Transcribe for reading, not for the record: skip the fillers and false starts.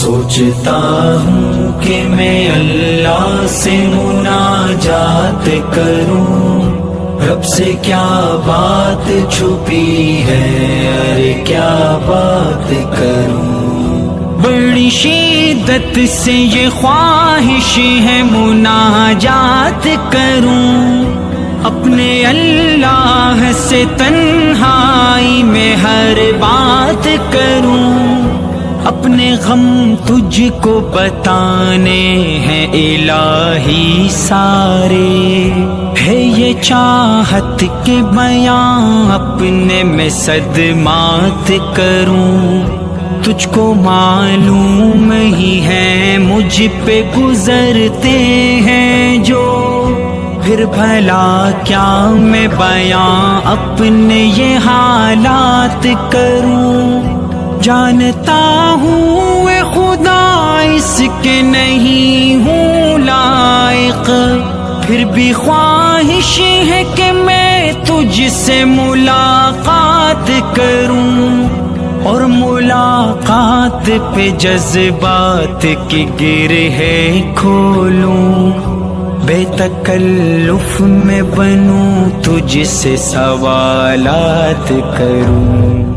سوچتا ہوں کہ میں اللہ سے مناجات کروں، رب سے کیا بات چھپی ہے، ارے کیا بات کروں۔ بڑی شدت سے یہ خواہش ہے مناجات کروں، اپنے اللہ سے تنہائی میں ہر بات کروں، اپنے غم تجھ کو بتانے ہیں الہی سارے، ہے یہ چاہت کہ بیان اپنے میں صدمات کروں، تجھ کو معلوم ہی ہے مجھ پہ گزرتے ہیں جو، پھر بھلا کیا میں بیان اپنے یہ حالات کروں۔ جانتا ہوں اے خدا اس کے نہیں ہوں لائق، پھر بھی خواہش ہے کہ میں تجھ سے ملاقات کروں، اور ملاقات پہ جذبات کی گرہ کھولوں، بے تکلف میں بنوں تجھ سے سوالات کروں۔